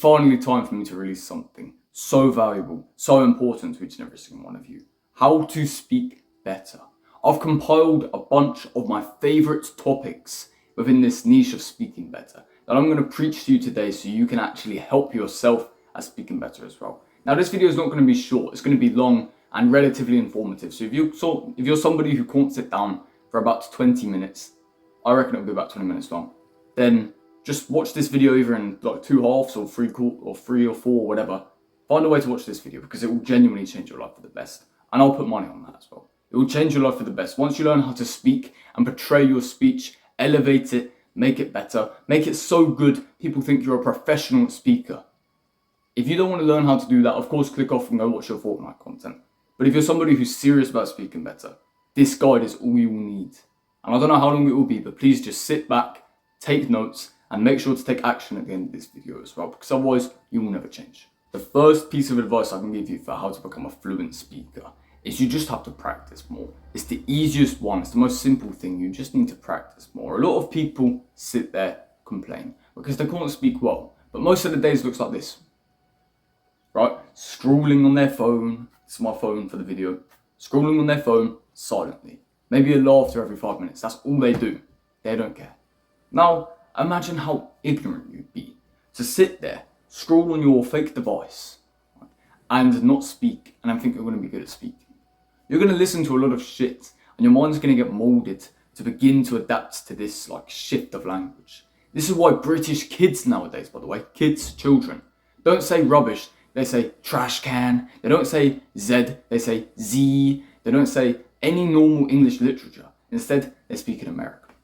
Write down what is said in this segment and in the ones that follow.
finally time for me to release something so valuable, so important to each and every single one of you. How to speak better. I've compiled a bunch of my favorite topics within this niche of speaking better that I'm going to preach to you today so you can actually help yourself at speaking better as well. Now, this video is not going to be short. It's going to be long and relatively informative. So if you're somebody who can't sit down for about 20 minutes, I reckon it'll be about 20 minutes long, then just watch this video either in like 2 halves or 3 or 4 or whatever. Find a way to watch this video because it will genuinely change your life for the best. And I'll put money on that as well. It will change your life for the best. Once you learn how to speak and portray your speech, elevate it, make it better, make it so good people think you're a professional speaker. If you don't want to learn how to do that, of course, click off and go watch your Fortnite content. But if you're somebody who's serious about speaking better, this guide is all you will need. And I don't know how long it will be, but please just sit back, take notes, and make sure to take action at the end of this video as well, because otherwise you will never change. The first piece of advice I can give you for how to become a fluent speaker is you just have to practice more. It's the easiest one, it's the most simple thing, you just need to practice more. A lot of people sit there, complain, because they can't speak well, but most of the days looks like this, right? Scrolling on their phone, this is my phone for the video, scrolling on their phone silently. Maybe a laughter every 5 minutes, that's all they do. They don't care. Now, imagine how ignorant you'd be to sit there, scroll on your fake device, and not speak, and then think you're going to be good at speaking. You're going to listen to a lot of shit, and your mind's going to get molded to begin to adapt to this like shift of language. This is why British kids nowadays, by the way, kids, children, don't say rubbish, they say trash can, they don't say Z, they say Z, they don't say any normal English literature. Instead, they speak in American.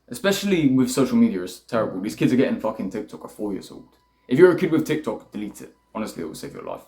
Especially with social media, it's terrible. These kids are getting fucking TikTok at 4 years old. If you're a kid with TikTok, delete it. Honestly, it will save your life.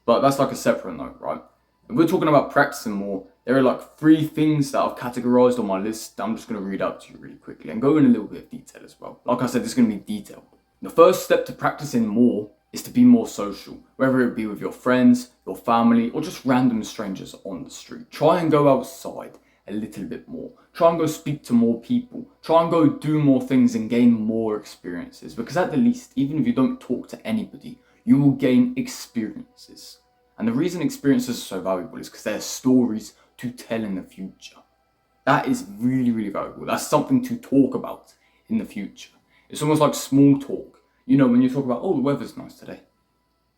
But that's like a separate note, right? If we're talking about practicing more, there are like 3 things that I've categorized on my list that I'm just going to read out to you really quickly and go in a little bit of detail as well. Like I said, it's going to be detailed. The first step to practicing more is to be more social, whether it be with your friends, your family, or just random strangers on the street. Try and go outside a little bit more. Try and go speak to more people. Try and go do more things and gain more experiences. Because at the least, even if you don't talk to anybody, you will gain experiences. And the reason experiences are so valuable is because they're stories to tell in the future. That is really, really valuable. That's something to talk about in the future. It's almost like small talk. You know, when you talk about, oh, the weather's nice today.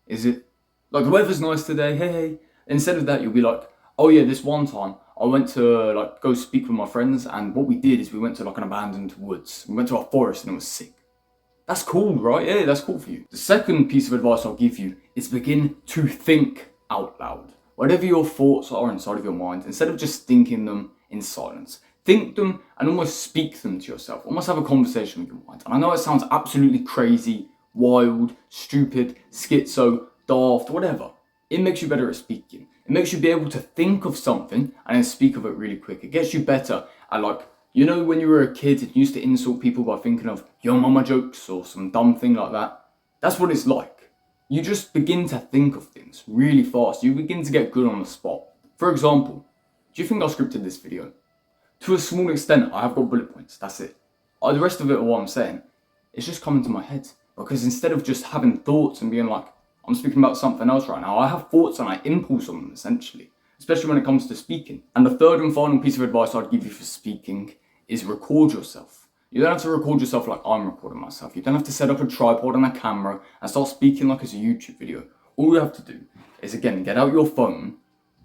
Is it? Like, the weather's nice today, hey. Instead of that, you'll be like, oh yeah, this one time, I went to like go speak with my friends, and what we did is we went to like an abandoned woods. We went to a forest and it was sick. That's cool, right? Yeah, that's cool for you. The second piece of advice I'll give you is begin to think out loud. Whatever your thoughts are inside of your mind, instead of just thinking them in silence, think them and almost speak them to yourself. Almost have a conversation with your mind. And I know it sounds absolutely crazy, wild, stupid, schizo, daft, whatever. It makes you better at speaking. It makes you be able to think of something and then speak of it really quick. It gets you better at, like, you know, when you were a kid and you used to insult people by thinking of your mama jokes or some dumb thing like that. That's what it's like. You just begin to think of things really fast. You begin to get good on the spot. For example, do you think I scripted this video? To a small extent, I have got bullet points. That's it. The rest of it, what I'm saying, it's just coming to my head. Because instead of just having thoughts and being like, I'm speaking about something else right now, I have thoughts and I impulse on them, essentially. Especially when it comes to speaking. And the third and final piece of advice I'd give you for speaking is record yourself. You don't have to record yourself like I'm recording myself. You don't have to set up a tripod and a camera and start speaking like it's a YouTube video. All you have to do is, again, get out your phone,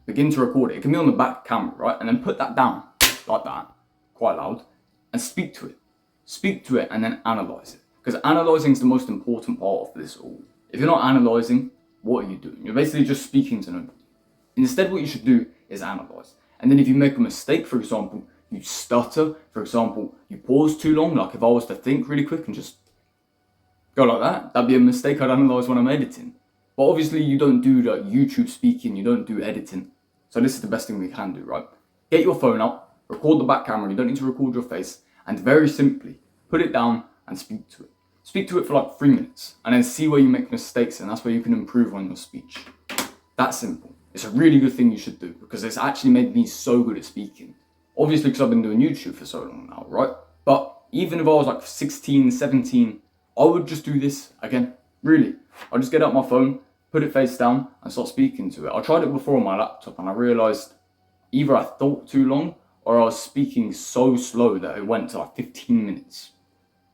begin to record it. It can be on the back camera, right? And then put that down like that, quite loud, and speak to it. Speak to it and then analyze it. Because analyzing is the most important part of this all. If you're not analysing, what are you doing? You're basically just speaking to nobody. Instead, what you should do is analyse. And then if you make a mistake, for example, you stutter, for example, you pause too long, like if I was to think really quick and just go like that, that'd be a mistake I'd analyse when I'm editing. But obviously you don't do like YouTube speaking, you don't do editing. So this is the best thing we can do, right? Get your phone out, record the back camera, you don't need to record your face, and very simply, put it down and speak to it. Speak to it for like 3 minutes and then see where you make mistakes, and that's where you can improve on your speech. That simple. It's a really good thing you should do because it's actually made me so good at speaking. Obviously because I've been doing YouTube for so long now, right? But even if I was like 16, 17, I would just do this again. Really. I just get out my phone, put it face down, and start speaking to it. I tried it before on my laptop, and I realised either I thought too long, or I was speaking so slow that it went to like 15 minutes.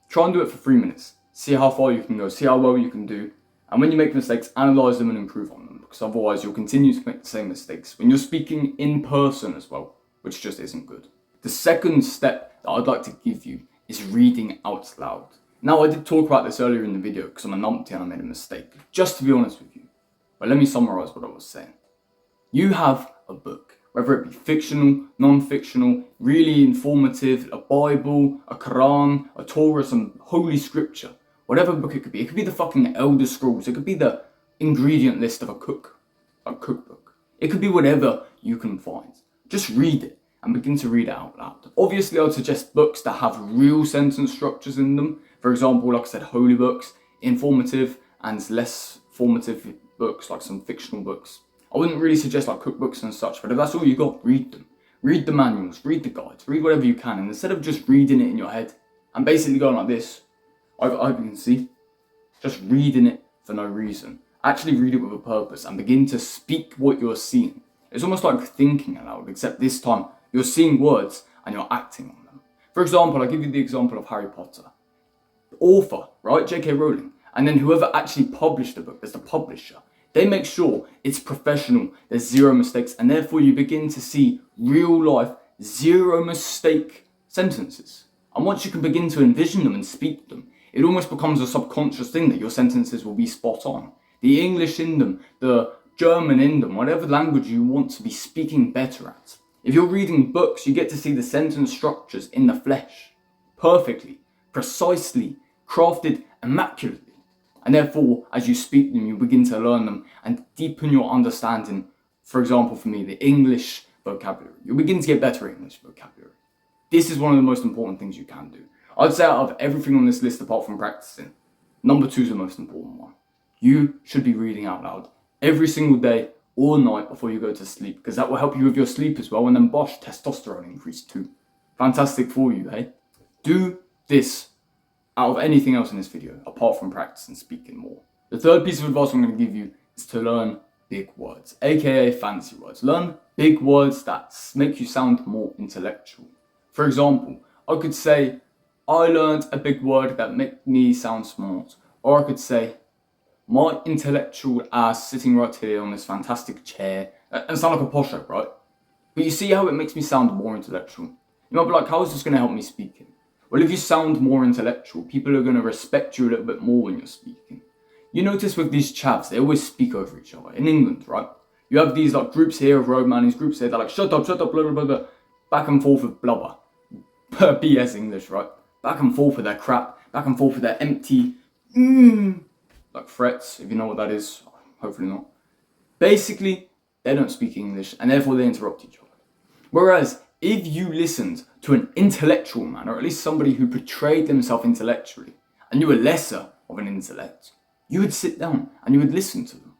Try and do it for 3 minutes. See how far you can go, see how well you can do. And when you make mistakes, analyse them and improve on them, because otherwise you'll continue to make the same mistakes when you're speaking in person as well, which just isn't good. The second step that I'd like to give you is reading out loud. Now, I did talk about this earlier in the video because I'm a numpty and I made a mistake, just to be honest with you. But let me summarise what I was saying. You have a book, whether it be fictional, non-fictional, really informative, a Bible, a Quran, a Torah, some holy scripture, whatever book it could be. It could be the fucking Elder Scrolls. It could be the ingredient list of a cookbook. It could be whatever you can find. Just read it and begin to read it out loud. Obviously, I would suggest books that have real sentence structures in them. For example, like I said, holy books, informative and less formative books, like some fictional books. I wouldn't really suggest like cookbooks and such, but if that's all you got, read them. Read the manuals, read the guides, read whatever you can. And instead of just reading it in your head and basically going like this, I hope you can see, just reading it for no reason. Actually read it with a purpose and begin to speak what you're seeing. It's almost like thinking aloud, except this time you're seeing words and you're acting on them. For example, I'll give you the example of Harry Potter. The author, right, J.K. Rowling, and then whoever actually published the book, there's the publisher. They make sure it's professional, there's zero mistakes, and therefore you begin to see real life, zero mistake sentences. And once you can begin to envision them and speak them, it almost becomes a subconscious thing that your sentences will be spot on. The English in them, the German in them, whatever language you want to be speaking better at. If you're reading books, you get to see the sentence structures in the flesh, perfectly, precisely, crafted immaculately. And therefore, as you speak them, you begin to learn them and deepen your understanding. For example, for me, the English vocabulary. You'll begin to get better English vocabulary. This is one of the most important things you can do. I'd say out of everything on this list, apart from practicing, number 2 is the most important one. You should be reading out loud every single day or night before you go to sleep, because that will help you with your sleep as well. And then bosh, testosterone increase too. Fantastic for you, hey? Do this out of anything else in this video, apart from practicing speaking more. The third piece of advice I'm going to give you is to learn big words, aka fancy words. Learn big words that make you sound more intellectual. For example, I could say, I learned a big word that made me sound smart. Or I could say, my intellectual ass sitting right here on this fantastic chair, and sound like a posher, right? But you see how it makes me sound more intellectual. You might be like, how is this going to help me speaking? Well, if you sound more intellectual, people are going to respect you a little bit more when you're speaking. You notice with these chavs, they always speak over each other. In England, right? You have these like groups here of road man, these groups here, they're like, shut up, blah, blah, blah, blah. Back and forth with blubber. BS English, right? Back and forth with their crap, back and forth with their empty, like threats, if you know what that is. Hopefully not. Basically, they don't speak English, and therefore they interrupt each other. Whereas, if you listened to an intellectual man, or at least somebody who portrayed themselves intellectually, and you were lesser of an intellect, you would sit down and you would listen to them.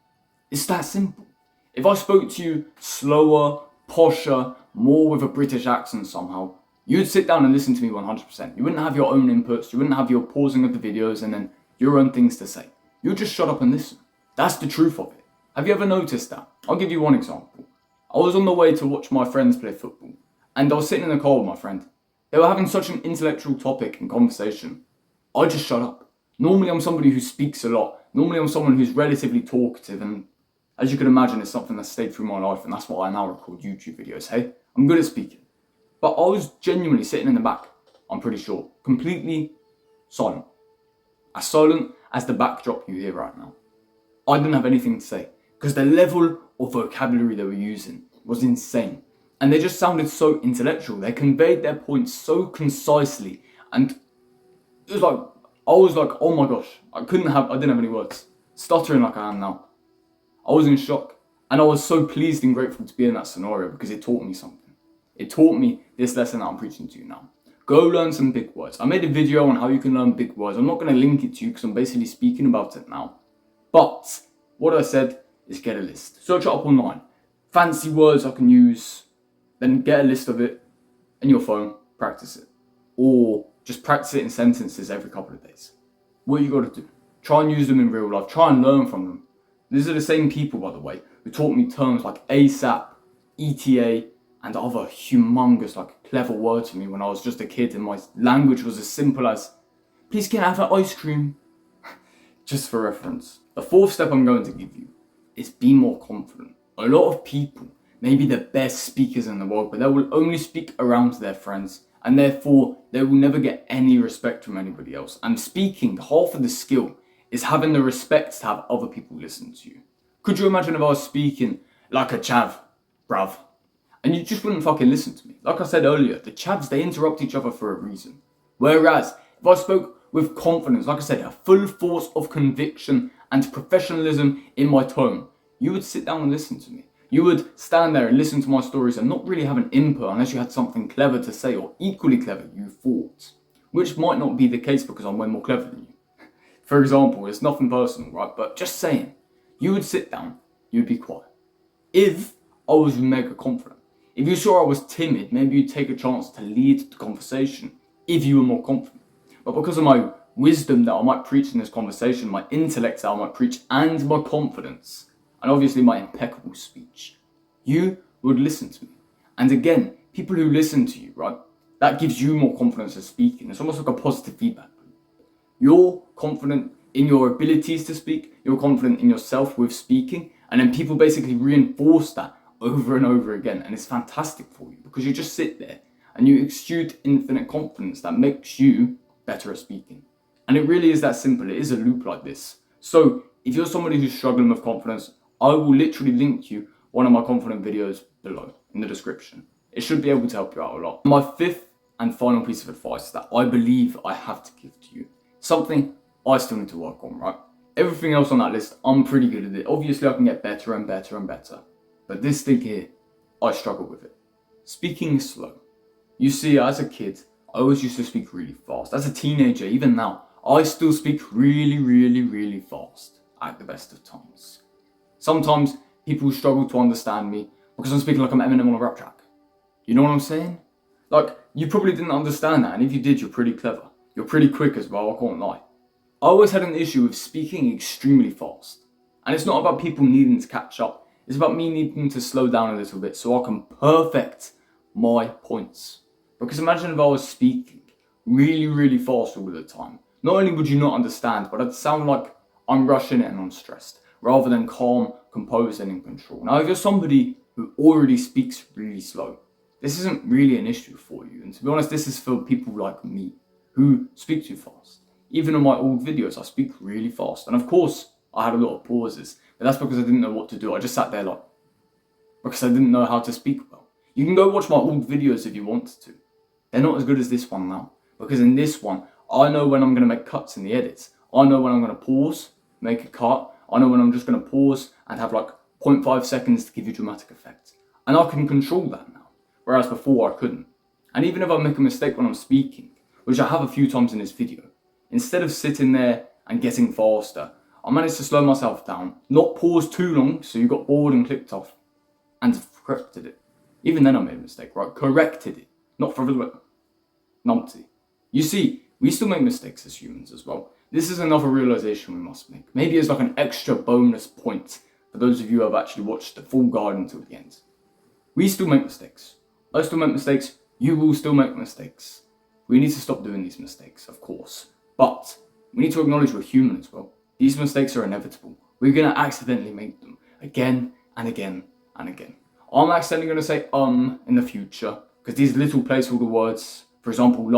It's that simple. If I spoke to you slower, posher, more with a British accent somehow, you'd sit down and listen to me 100%. You wouldn't have your own inputs, you wouldn't have your pausing of the videos and then your own things to say. You'd just shut up and listen. That's the truth of it. Have you ever noticed that? I'll give you one example. I was on the way to watch my friends play football, and I was sitting in the car with my friend. They were having such an intellectual topic and conversation. I just shut up. Normally I'm somebody who speaks a lot. Normally I'm someone who's relatively talkative, and as you can imagine, it's something that's stayed through my life, and that's why I now record YouTube videos, hey? I'm good at speaking. But I was genuinely sitting in the back, I'm pretty sure, completely silent. As silent as the backdrop you hear right now. I didn't have anything to say, because the level of vocabulary they were using was insane. And they just sounded so intellectual. They conveyed their points so concisely, and it was like, I was like, oh my gosh, I didn't have any words. Stuttering like I am now. I was in shock, and I was so pleased and grateful to be in that scenario because it taught me something. It taught me this lesson that I'm preaching to you now. Go learn some big words. I made a video on how you can learn big words. I'm not going to link it to you because I'm basically speaking about it now. But what I said is get a list. Search it up online. Fancy words I can use. Then get a list of it in your phone. Practice it. Or just practice it in sentences every couple of days. What you got to do. Try and use them in real life. Try and learn from them. These are the same people, by the way, who taught me terms like ASAP, ETA, and other humongous, clever words for me when I was just a kid and my language was as simple as, please can I have an ice cream? Just for reference. The fourth step I'm going to give you is be more confident. A lot of people may be the best speakers in the world, but they will only speak around to their friends, and therefore they will never get any respect from anybody else. And speaking, half of the skill is having the respect to have other people listen to you. Could you imagine if I was speaking like a chav, bruv, and you just wouldn't fucking listen to me? Like I said earlier, the chavs, they interrupt each other for a reason. Whereas, if I spoke with confidence, like I said, a full force of conviction and professionalism in my tone, you would sit down and listen to me. You would stand there and listen to my stories and not really have an input unless you had something clever to say, or equally clever, you thought. Which might not be the case because I'm way more clever than you. For example, it's nothing personal, right? But just saying, you would sit down, you'd be quiet. If I was mega confident, if you saw I was timid, maybe you'd take a chance to lead the conversation if you were more confident. But because of my wisdom that I might preach in this conversation, my intellect that I might preach, and my confidence, and obviously my impeccable speech, you would listen to me. And again, people who listen to you, right, that gives you more confidence in speaking. It's almost like a positive feedback loop. You're confident in your abilities to speak, you're confident in yourself with speaking, and then people basically reinforce that over and over again, and it's fantastic for you because you just sit there and you exude infinite confidence that makes you better at speaking. And it really is that simple. It is a loop like this. So if you're somebody who's struggling with confidence, I will literally link you one of my confident videos below in the description. It should be able to help you out a lot. My fifth and final piece of advice that I believe I have to give to you, something I still need to work on, right? Everything else on that list, I'm pretty good at it. Obviously, I can get better and better and better. But this thing here, I struggle with it. Speaking is slow. You see, as a kid, I always used to speak really fast. As a teenager, even now, I still speak really fast at the best of times. Sometimes people struggle to understand me because I'm speaking like I'm Eminem on a rap track. You know what I'm saying? You probably didn't understand that, and if you did, you're pretty clever. You're pretty quick as well, I can't lie. I always had an issue with speaking extremely fast. And it's not about people needing to catch up. It's about me needing to slow down a little bit so I can perfect my points. Because imagine if I was speaking really fast all the time. Not only would you not understand, but I'd sound like I'm rushing it and I'm stressed, rather than calm, composed, and in control. Now, if you're somebody who already speaks really slow, this isn't really an issue for you. And to be honest, this is for people like me, who speak too fast. Even on my old videos, I speak really fast. And of course, I had a lot of pauses, but that's because I didn't know what to do. I just sat there because I didn't know how to speak well. You can go watch my old videos if you want to. They're not as good as this one now, because in this one, I know when I'm going to make cuts in the edits. I know when I'm going to pause, make a cut. I know when I'm just going to pause and have 0.5 seconds to give you dramatic effect. And I can control that now, whereas before I couldn't. And even if I make a mistake when I'm speaking, which I have a few times in this video, instead of sitting there and getting faster, I managed to slow myself down, not pause too long so you got bored and clicked off, and corrected it. Even then I made a mistake, right? Corrected it, not for numpty. You see, we still make mistakes as humans as well. This is another realization we must make. Maybe it's like an extra bonus point for those of you who have actually watched the full guide until the end. We still make mistakes. I still make mistakes. You will still make mistakes. We need to stop doing these mistakes, of course. But we need to acknowledge we're human as well. These mistakes are inevitable. We're going to accidentally make them again and again and again. I'm accidentally going to say in the future, because these little placeholder words, for example,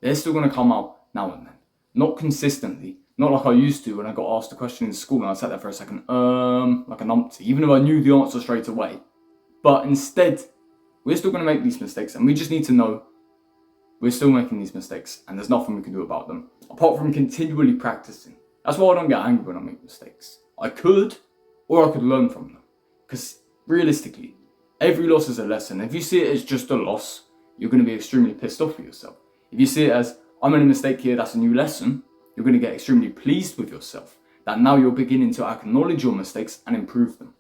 they're still going to come out now and then. Not consistently, not like I used to when I got asked a question in school and I sat there for a second, like a numpty, even if I knew the answer straight away. But instead, we're still going to make these mistakes, and we just need to know we're still making these mistakes and there's nothing we can do about them apart from continually practicing. That's why I don't get angry when I make mistakes. I could, or I could learn from them. Because realistically, every loss is a lesson. If you see it as just a loss, you're going to be extremely pissed off with yourself. If you see it as, I made a mistake here, that's a new lesson, you're going to get extremely pleased with yourself. That now you're beginning to acknowledge your mistakes and improve them.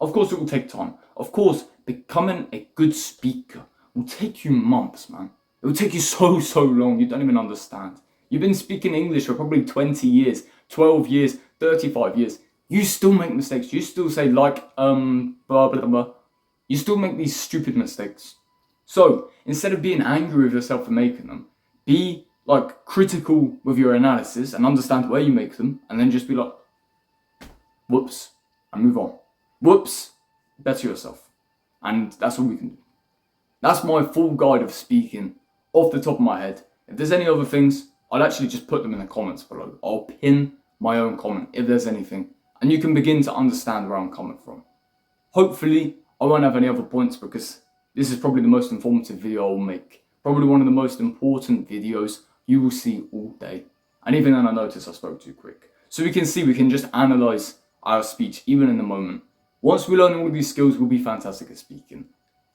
Of course, it will take time. Of course, becoming a good speaker will take you months, man. It will take you so long, you don't even understand. You've been speaking English for probably 20 years, 12 years, 35 years. You still make mistakes. You still say like, blah, blah, blah. You still make these stupid mistakes. So instead of being angry with yourself for making them, be like critical with your analysis and understand where you make them, and then just be like, whoops, and move on. Whoops, better yourself. And that's all we can do. That's my full guide of speaking off the top of my head. If there's any other things, I'll actually just put them in the comments below. I'll pin my own comment if there's anything, and you can begin to understand where I'm coming from. Hopefully, I won't have any other points because this is probably the most informative video I'll make. Probably one of the most important videos you will see all day. And even then I noticed I spoke too quick. So we can just analyze our speech even in the moment. Once we learn all these skills, we'll be fantastic at speaking.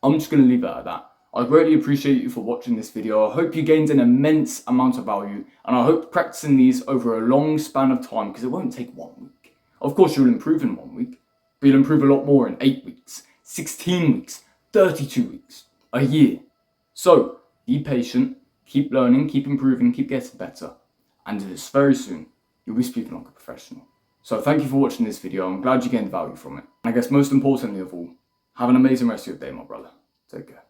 I'm just going to leave it at that. I greatly appreciate you for watching this video. I hope you gained an immense amount of value, and I hope practicing these over a long span of time, because it won't take 1 week. Of course you'll improve in 1 week, but you'll improve a lot more in 8 weeks, 16 weeks, 32 weeks, a year. So be patient, keep learning, keep improving, keep getting better, and very soon you'll be speaking like a professional. So thank you for watching this video. I'm glad you gained value from it. And I guess most importantly of all, have an amazing rest of your day, my brother. Take care.